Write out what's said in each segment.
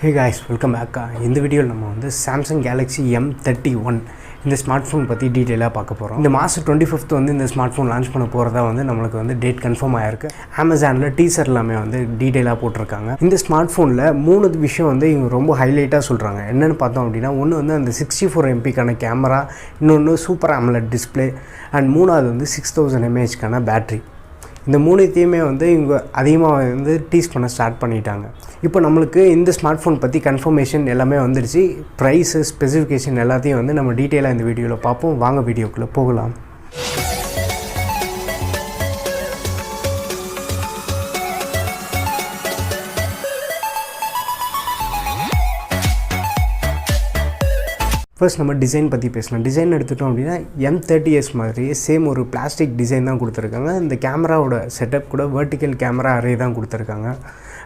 Hey guys, welcome back. இந்த வீடியோவில் நம்ம வந்து Samsung Galaxy M31 இந்த ஸ்மார்ட் ஃபோன் பற்றி டீட்டெயிலாக பார்க்க போகிறோம். இந்த மாதம் 25th வந்து இந்த ஸ்மார்ட் ஃபோன் லான்ச் பண்ண போகிறதா வந்து நம்மளுக்கு வந்து டேட் கன்ஃபார்ம் ஆகிருக்கு. அமேசானில் டீசர் எல்லாமே வந்து டீட்டெயிலாக போட்டிருக்காங்க. இந்த ஸ்மார்ட் ஃபோனில் 3 விஷயம் வந்து இவங்க ரொம்ப ஹைலைட்டாக சொல்கிறாங்க. என்னென்னு பார்த்தோம் அப்படின்னா, ஒன்று வந்து அந்த 64 MPக்கான கேமரா, இன்னொன்று சூப்பர் AMOLED டிஸ்பிளே, அண்ட் மூணாவது வந்து 6000 mAhக்கான பேட்ரி. இந்த மூணுத்தையுமே வந்து இவங்க அதிகமாக வந்து டீஸ் பண்ண ஸ்டார்ட் பண்ணிட்டாங்க. இப்போ நம்மளுக்கு இந்த ஸ்மார்ட் ஃபோன் பற்றி கன்ஃபர்மேஷன் எல்லாமே வந்துடுச்சு. ப்ரைஸு, ஸ்பெசிஃபிகேஷன் எல்லாத்தையும் வந்து நம்ம டீட்டெயிலாக இந்த வீடியோவில் பார்ப்போம். வாங்க வீடியோக்குள்ளே போகலாம். ஃபர்ஸ்ட் நம்ம டிசைன் பற்றி பேசலாம். டிசைன் எடுத்துட்டோம் அப்படின்னா M30s மாதிரியே சேம் ஒரு பிளாஸ்டிக் டிசைன் தான் கொடுத்துருக்காங்க. இந்த கேமராவோட செட்டப் கூட வெர்டிக்கல் கேமரா அரே தான் கொடுத்துருக்காங்க.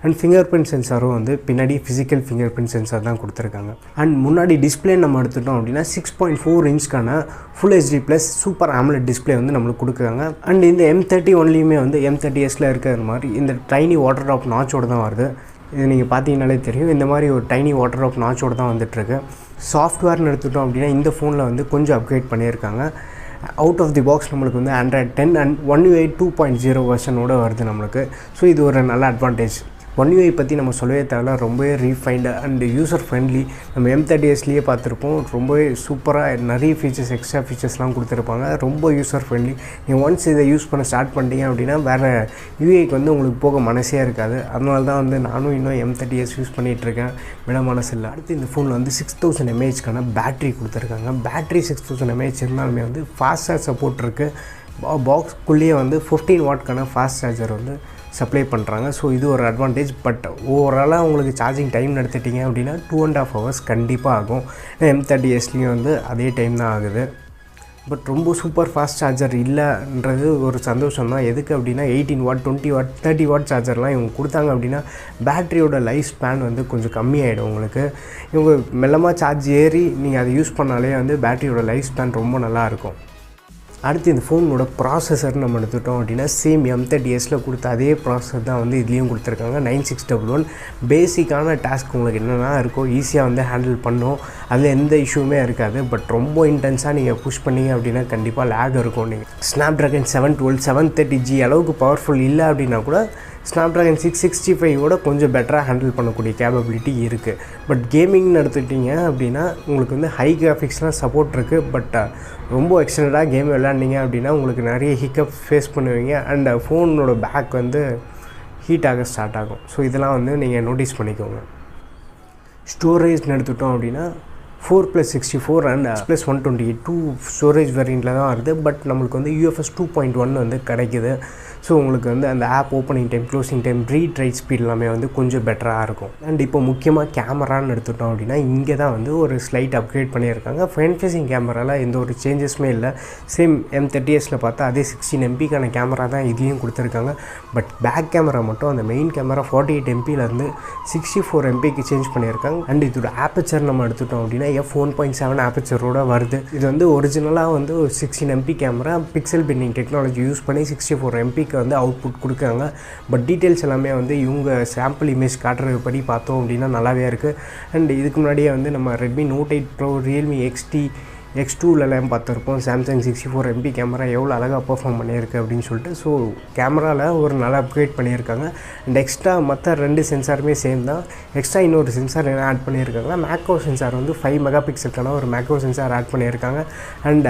அண்ட் ஃபிங்கர் பிரிண்ட் சென்சாரும் வந்து பின்னாடி ஃபிசிக்கல் ஃபிங்கர் பிரிண்ட் சென்சார் தான் கொடுத்துருக்காங்க. அண்ட் முன்னாடி டிஸ்பிளே நம்ம எடுத்துட்டோம் அப்படின்னா 6.4 inchக்கான full HD plus super AMOLED display வந்து நம்மளுக்கு கொடுக்குறாங்க. அண்ட் இந்த M31லேயுமே வந்து M30sல இருக்கிற மாதிரி இந்த டைனி வாட்டர் ட்ராப் நாச்சோடு தான் வருது. இது நீங்கள் பார்த்தீங்கன்னாலே தெரியும். இந்த மாதிரி ஒரு டைனி வாட்டர் ட்ராப் நாச்சோடு தான் வந்துட்டுருக்கு. சாஃப்ட்வேர்னு எடுத்துட்டோம் அப்படின்னா இந்த ஃபோனில் வந்து கொஞ்சம் அப்கிரேட் பண்ணியிருக்காங்க. அவுட் ஆஃப் தி பாக்ஸ் நம்மளுக்கு வந்து Android 10 அண்ட் One UI 2.0 வெர்ஷனோடு வருது நம்மளுக்கு. ஸோ இது ஒரு நல்ல அட்வான்டேஜ். One UI பற்றி நம்ம சொல்லவே தேவையில்ல, ரொம்பவே ரீஃபைண்டு அண்ட் யூசர் ஃப்ரெண்ட்லி. நம்ம M30sலேயே பார்த்துருப்போம், ரொம்பவே சூப்பராக நிறைய ஃபீச்சர்ஸ், எக்ஸ்ட்ரா ஃபீச்சர்ஸ்லாம் கொடுத்துருப்பாங்க. ரொம்ப யூசர் ஃப்ரெண்ட்லி. நீங்கள் ஒன்ஸ் இதை யூஸ் பண்ண ஸ்டார்ட் பண்ணிட்டீங்க அப்படின்னா வேறு யூஐக்கு வந்து உங்களுக்கு போக மனசே இருக்காது. அதனால தான் வந்து நானும் இன்னும் M30s யூஸ் பண்ணிகிட்ருக்கேன், விட மனசு இல்லை. அடுத்து இந்த ஃபோனில் வந்து 6000 mAhக்கான பேட்ரி கொடுத்துருக்காங்க. பேட்ரி 6000 mAh இருந்தாலுமே வந்து ஃபாஸ்ட் சார்ஜ் சப்போர்ட் இருக்குது. பாக்ஸ்க்குள்ளேயே வந்து 15 வாட்க்கான ஃபாஸ்ட் சார்ஜர் வந்து சப்ளை பண்ணுறாங்க. ஸோ இது ஒரு அட்வான்டேஜ். பட் ஓவராலாக உங்களுக்கு சார்ஜிங் டைம் எடுத்துட்டிங்க அப்படின்னா 2.5 hours கண்டிப்பாக ஆகும். M30sலேயும் வந்து அதே டைம் தான் ஆகுது. பட் ரொம்ப சூப்பர் ஃபாஸ்ட் சார்ஜர் இல்லைன்றது ஒரு சந்தோஷம் தான். எதுக்கு அப்படின்னா 18 வாட், 20 வாட், 30 வாட் சார்ஜர்லாம் இவங்க கொடுத்தாங்க அப்படின்னா பேட்டரியோட லைஃப் ஸ்பேன் வந்து கொஞ்சம் கம்மியாகிடும் உங்களுக்கு. இவங்க மெல்லமாக சார்ஜ் ஏறி நீங்கள் அதை யூஸ் பண்ணாலே வந்து பேட்டரியோட லைஃப் ஸ்பேன் ரொம்ப நல்லாயிருக்கும். அடுத்து இந்த ஃபோனோட ப்ராசஸர் நம்ம எடுத்துட்டோம் அப்படின்னா சேம் M30sல கொடுத்த அதே ப்ராசஸர் தான் வந்து இதுலேயும் கொடுத்துருக்காங்க. 9611 பேசிக்கான டாஸ்க் உங்களுக்கு என்னென்னா இருக்கோ ஈஸியாக வந்து ஹேண்டில் பண்ணும். அதில் எந்த இஷ்யூமே இருக்காது. பட் ரொம்ப இன்டென்ஸாக நீங்கள் புஷ் பண்ணிங்க அப்படின்னா கண்டிப்பாக லேக் இருக்கும். நீங்கள் Snapdragon 712 730G அளவுக்கு பவர்ஃபுல் இல்லை அப்படின்னா கூட Snapdragon 665 கொஞ்சம் பெட்டராக ஹேண்டில் பண்ணக்கூடிய கேப்பபிலிட்டி இருக்குது. பட் கேமிங்னு எடுத்துக்கிட்டிங்க அப்படின்னா உங்களுக்கு வந்து ஹை கிராஃபிக்ஸ்லாம் சப்போர்ட் இருக்குது. பட் ரொம்ப எக்ஸ்டெண்டடாக கேம் விளையாண்டிங்க அப்படின்னா உங்களுக்கு நிறைய ஹிக்கப்ஸ் ஃபேஸ் பண்ணுவீங்க. அண்ட் ஃபோனோட பேக் வந்து ஹீட் ஆக ஸ்டார்ட் ஆகும். ஸோ இதெல்லாம் வந்து நீங்கள் நோட்டீஸ் பண்ணிக்கோங்க. ஸ்டோரேஜ்னு எடுத்துட்டோம் அப்படின்னா 4+64 அண்ட் +128 2 ஸ்டோரேஜ் வேரியண்ட்டில் தான் வருது. பட் நம்மளுக்கு வந்து UFS 2.1 வந்து கிடைக்குது. ஸோ உங்களுக்கு வந்து அந்த app opening time, closing time, read write speed எல்லாமே வந்து கொஞ்சம் பெட்டராக இருக்கும். அண்ட் இப்போ முக்கியமாக கேமரான்னு எடுத்துட்டோம் அப்படின்னா இங்கே தான் வந்து ஒரு ஸ்லைட் அப்கிரேட் பண்ணியிருக்காங்க. ஃப்ரண்ட் ஃபேஸிங் கேமராவில் எந்த ஒரு சேஞ்சஸுமே இல்லை. சேம் M30sல பார்த்தா அதே 16 MPக்கான கேமரா தான் இதுலேயும் கொடுத்துருக்காங்க. பட் பேக் கேமரா மட்டும் அந்த மெயின் கேமரா 48 MPலேருந்து 64 MPக்கு சேஞ்ச் பண்ணியிருக்காங்க. அண்ட் இதோட ஆப்பச்சர் நம்ம எடுத்துட்டோம் அப்படின்னா f1.7 ஆப்பச்சரோடு வருது. இது வந்து ஒரிஜினலாக வந்து ஒரு 16 MP camera pixel pinning technology use பண்ணி 64 MPக்கு வந்து அவுட்புட் கொடுக்குறாங்க. பட் டீட்டெயில்ஸ் எல்லாமே வந்து இவங்க சாம்பிள் இமேஜ் காட்டுறது படி பார்த்தோம் அப்படின்னா நல்லாவே இருக்குது. அண்ட் இதுக்கு முன்னாடியே வந்து நம்ம Redmi Note 8 Pro, Realme XT X2லலாம் பார்த்துருப்போம். Samsung 64 MP கேமரா எவ்வளோ அழகாக பர்ஃபார்ம் பண்ணியிருக்கு அப்படின்னு சொல்லிட்டு. ஸோ கேமராவில் ஒரு நல்லா அப்கிரேட் பண்ணியிருக்காங்க. அண்ட் எக்ஸ்ட்ரா மற்ற 2 சென்சாருமே சேம் தான். எக்ஸ்ட்ரா இன்னொரு சென்சார் என்ன ஆட் பண்ணியிருக்காங்கன்னா மேக்ரோ சென்சார் வந்து 5 மெகாபிக்சலுக்கான ஒரு மேக்ரோ சென்சார் ஆட் பண்ணியிருக்காங்க. அண்ட்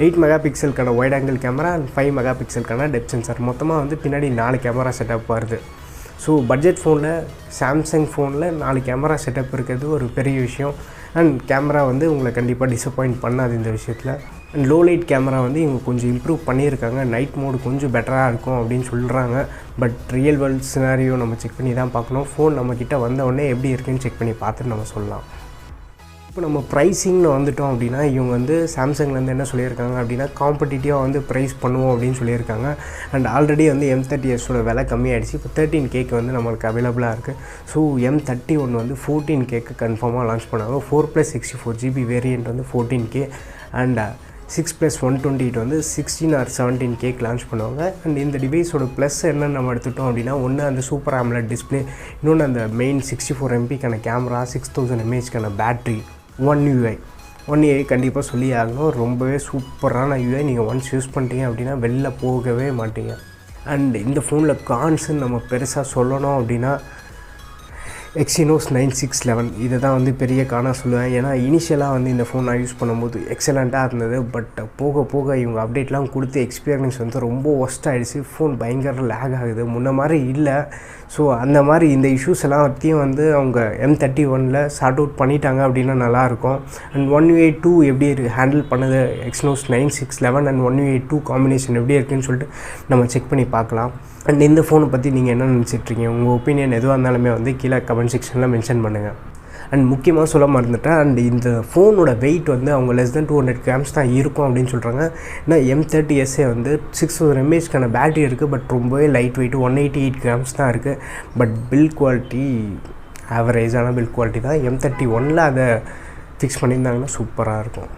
8 மெகாபிக்சலுக்கான வைட் ஆங்கிள் கேமரா அண்ட் 5 மெகாபிக்சலுக்கான டெப்த் சென்சார். மொத்தமாக வந்து பின்னாடி 4 கேமரா செட்டப் வருது. ஸோ பட்ஜெட் ஃபோனில், சாம்சங் ஃபோனில் 4 கேமரா செட்டப் இருக்கிறது ஒரு பெரிய விஷயம். அண்ட் கேமரா வந்து உங்களை கண்டிப்பாக டிசப்பாயிண்ட் பண்ணாது இந்த விஷயத்தில். அண்ட் லோ லைட் கேமரா வந்து இவங்க கொஞ்சம் இம்ப்ரூவ் பண்ணியிருக்காங்க. நைட் மோடு கொஞ்சம் பெட்டராக இருக்கும் அப்படின்னு சொல்கிறாங்க. பட் ரியல் வேர்ல்ட் சினாரியோ நம்ம செக் பண்ணி தான் பார்க்கணும். ஃபோன் நம்மக்கிட்ட வந்தவுடனே எப்படி இருக்குன்னு செக் பண்ணி பார்த்துட்டு நம்ம சொல்லலாம். இப்போ நம்ம ப்ரைஸிங்னு வந்துட்டோம் அப்படின்னா இவங்க வந்து சாம்சங்லேருந்து என்ன சொல்லியிருக்காங்க அப்படின்னா காம்படிட்டிவாக வந்து ப்ரைஸ் பண்ணுவோம் அப்படின்னு சொல்லியிருக்காங்க. அண்ட் ஆல்ரெடி வந்து M30sோட விலை கம்மியாகிடுச்சு. இப்போ 13Kக்கு வந்து நம்மளுக்கு அவைலபிளாக இருக்குது. ஸோ M31 வந்து 14Kக்கு கன்ஃபார்மாக லான்ச் பண்ணாங்க. 4+64 GB வேரியண்ட் வந்து 14K. அண்ட் 6+128 வந்து 16 or 17K லான்ச் பண்ணுவாங்க. அண்ட் இந்த டிவைஸோட ப்ளஸ் என்னென்னு நம்ம எடுத்துட்டோம் அப்படின்னா, ஒன்று அந்த சூப்பர் AMOLED டிஸ்பிளே, இன்னொன்று அந்த மெயின் 64 MBக்கான கேமரா, 6000 mAhக்கான பேட்ரி, ஒன் UI கண்டிப்பாக சொல்லி ஆகணும். ரொம்பவே சூப்பரான UI. நீங்கள் ஒன்ஸ் யூஸ் பண்ணிட்டீங்க அப்படின்னா வெளில போகவே மாட்டீங்க. அண்ட் இந்த ஃபோனில் கான்ஸ்ன்னு நம்ம பெருசாக சொல்லணும் அப்படின்னா Exynos 9611 இதை தான் வந்து பெரிய காண சொல்லுவேன். ஏன்னா இனிஷியலாக வந்து இந்த ஃபோன் நான் யூஸ் பண்ணும்போது எக்ஸலண்ட்டாக இருந்தது. பட் போக போக இவங்க அப்டேட்லாம் கொடுத்து எக்ஸ்பீரியன்ஸ் வந்து ரொம்ப ஒஸ்ட் ஆகிடுச்சு. ஃபோன் பயங்கர லேக் ஆகுது, முன்ன மாதிரி இல்லை. ஸோ அந்த மாதிரி இந்த இஷ்யூஸ் எல்லாம் பற்றியும் வந்து அவங்க M31 சார்ட் அவுட் பண்ணிட்டாங்க அப்படின்னா நல்லாயிருக்கும். அண்ட் ஒன் UI 2 எப்படி ஹேண்டில் பண்ணுது Exynos 9611 and one UI 2 combination எப்படி இருக்குதுன்னு சொல்லிட்டு நம்ம செக் பண்ணி பார்க்கலாம். அண்ட் இந்த ஃபோனை பற்றி நீங்கள் என்ன நினச்சிட்ருக்கீங்க, உங்கள் ஒப்பீனியன் எதுவாக இருந்தாலுமே வந்து கீழே கமெண்ட் செக்ஷனில் மென்ஷன் பண்ணுங்கள். அண்ட் முக்கியமாக சொல்ல மறந்துட்டேன், அண்ட் இந்த ஃபோனோட வெயிட் வந்து அவங்க less than 200 grams தான் இருக்கும் அப்படின்னு சொல்கிறாங்க. ஏன்னா M30s வந்து 6000 mAhக்கான பேட்டரி இருக்குது. பட் ரொம்பவே லைட் வெயிட் 188 grams தான் இருக்குது. பட் பில்ட் குவாலிட்டி ஆவரேஜான பில்ட் குவாலிட்டி தான். M31 அதை ஃபிக்ஸ் பண்ணியிருந்தாங்கன்னா சூப்பராக இருக்கும்.